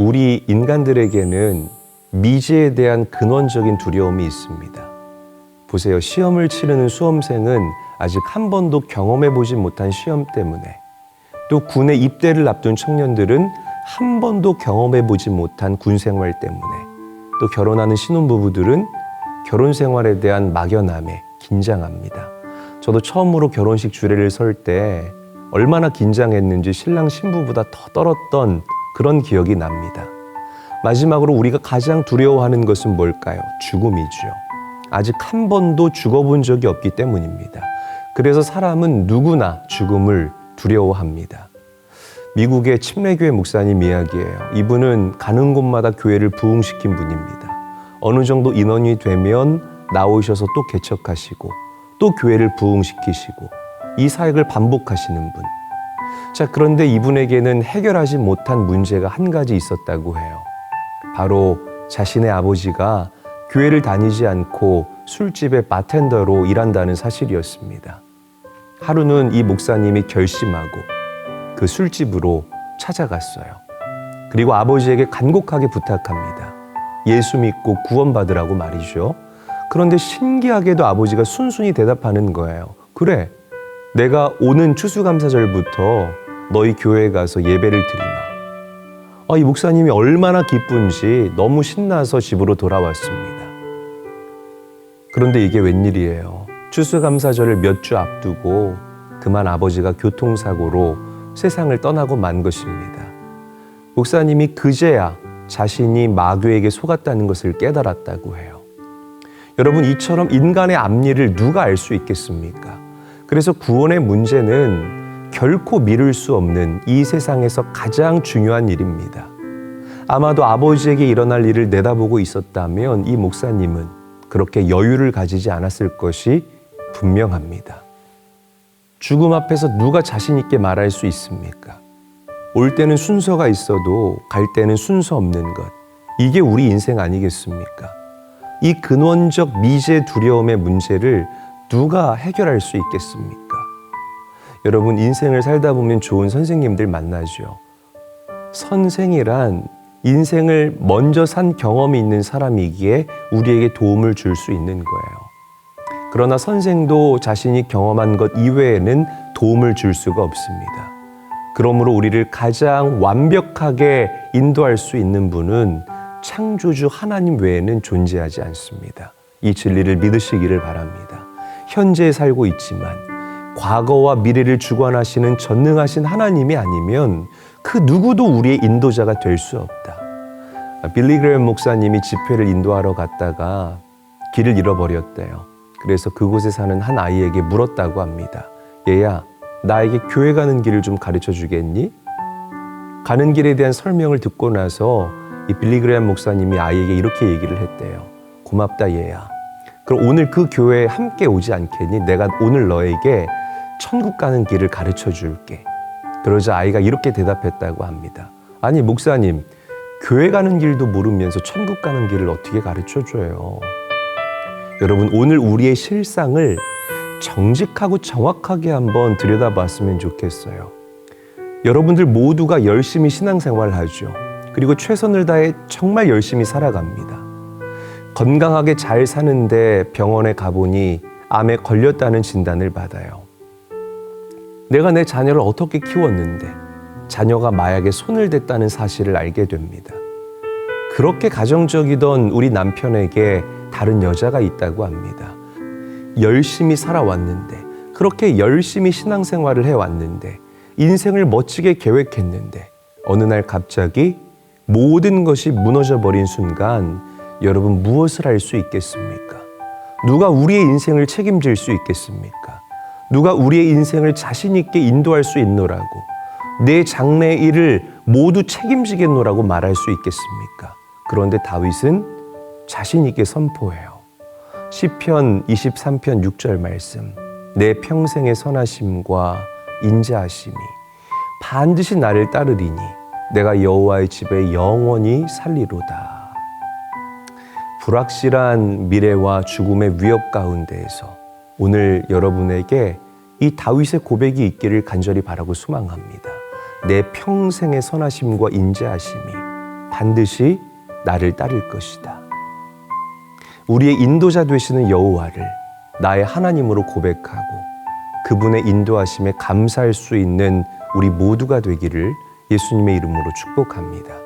우리 인간들에게는 미지에 대한 근원적인 두려움이 있습니다. 보세요. 시험을 치르는 수험생은 아직 한 번도 경험해보지 못한 시험 때문에, 또 군에 입대를 앞둔 청년들은 한 번도 경험해보지 못한 군 생활 때문에, 또 결혼하는 신혼부부들은 결혼 생활에 대한 막연함에 긴장합니다. 저도 처음으로 결혼식 주례를 설 때 얼마나 긴장했는지 신랑 신부보다 더 떨었던 그런 기억이 납니다. 마지막으로 우리가 가장 두려워하는 것은 뭘까요? 죽음이죠. 아직 한 번도 죽어본 적이 없기 때문입니다. 그래서 사람은 누구나 죽음을 두려워합니다. 미국의 침례교회 목사님 이야기예요. 이분은 가는 곳마다 교회를 부흥시킨 분입니다. 어느 정도 인원이 되면 나오셔서 또 개척하시고 또 교회를 부흥시키시고 이 사역을 반복하시는 분. 자, 그런데 이분에게는 해결하지 못한 문제가 한 가지 있었다고 해요. 바로 자신의 아버지가 교회를 다니지 않고 술집의 바텐더로 일한다는 사실이었습니다. 하루는 이 목사님이 결심하고 그 술집으로 찾아갔어요. 그리고 아버지에게 간곡하게 부탁합니다. 예수 믿고 구원받으라고 말이죠. 그런데 신기하게도 아버지가 순순히 대답하는 거예요. 그래, 내가 오는 추수감사절부터 너희 교회에 가서 예배를 드리마. 이 목사님이 얼마나 기쁜지 너무 신나서 집으로 돌아왔습니다. 그런데 이게 웬일이에요. 추수감사절을 몇 주 앞두고 그만 아버지가 교통사고로 세상을 떠나고 만 것입니다. 목사님이 그제야 자신이 마귀에게 속았다는 것을 깨달았다고 해요. 여러분, 이처럼 인간의 앞일을 누가 알 수 있겠습니까? 그래서 구원의 문제는 결코 미룰 수 없는 이 세상에서 가장 중요한 일입니다. 아마도 아버지에게 일어날 일을 내다보고 있었다면 이 목사님은 그렇게 여유를 가지지 않았을 것이 분명합니다. 죽음 앞에서 누가 자신 있게 말할 수 있습니까? 올 때는 순서가 있어도 갈 때는 순서 없는 것. 이게 우리 인생 아니겠습니까? 이 근원적 미제 두려움의 문제를 누가 해결할 수 있겠습니까? 여러분, 인생을 살다 보면 좋은 선생님들 만나죠. 선생이란 인생을 먼저 산 경험이 있는 사람이기에 우리에게 도움을 줄 수 있는 거예요. 그러나 선생도 자신이 경험한 것 이외에는 도움을 줄 수가 없습니다. 그러므로 우리를 가장 완벽하게 인도할 수 있는 분은 창조주 하나님 외에는 존재하지 않습니다. 이 진리를 믿으시기를 바랍니다. 현재에 살고 있지만 과거와 미래를 주관하시는 전능하신 하나님이 아니면 그 누구도 우리의 인도자가 될 수 없다. 빌리 그레엄 목사님이 집회를 인도하러 갔다가 길을 잃어버렸대요. 그래서 그곳에 사는 한 아이에게 물었다고 합니다. 얘야, 나에게 교회 가는 길을 좀 가르쳐 주겠니? 가는 길에 대한 설명을 듣고 나서 이 빌리 그레엄 목사님이 아이에게 이렇게 얘기를 했대요. 고맙다 얘야. 그럼 오늘 그 교회에 함께 오지 않겠니? 내가 오늘 너에게 천국 가는 길을 가르쳐 줄게. 그러자 아이가 이렇게 대답했다고 합니다. 아니 목사님, 교회 가는 길도 모르면서 천국 가는 길을 어떻게 가르쳐 줘요? 여러분, 오늘 우리의 실상을 정직하고 정확하게 한번 들여다봤으면 좋겠어요. 여러분들 모두가 열심히 신앙생활을 하죠. 그리고 최선을 다해 정말 열심히 살아갑니다. 건강하게 잘 사는데 병원에 가보니 암에 걸렸다는 진단을 받아요. 내가 내 자녀를 어떻게 키웠는데 자녀가 마약에 손을 댔다는 사실을 알게 됩니다. 그렇게 가정적이던 우리 남편에게 다른 여자가 있다고 합니다. 열심히 살아왔는데, 그렇게 열심히 신앙생활을 해왔는데, 인생을 멋지게 계획했는데 어느 날 갑자기 모든 것이 무너져버린 순간 여러분 무엇을 할 수 있겠습니까? 누가 우리의 인생을 책임질 수 있겠습니까? 누가 우리의 인생을 자신 있게 인도할 수 있노라고, 내 장래의 일을 모두 책임지겠노라고 말할 수 있겠습니까? 그런데 다윗은 자신 있게 선포해요. 시편 23편 6절 말씀. 내 평생의 선하심과 인자하심이 반드시 나를 따르리니 내가 여호와의 집에 영원히 살리로다. 불확실한 미래와 죽음의 위협 가운데에서 오늘 여러분에게 이 다윗의 고백이 있기를 간절히 바라고 소망합니다. 내 평생의 선하심과 인자하심이 반드시 나를 따를 것이다. 우리의 인도자 되시는 여호와를 나의 하나님으로 고백하고 그분의 인도하심에 감사할 수 있는 우리 모두가 되기를 예수님의 이름으로 축복합니다.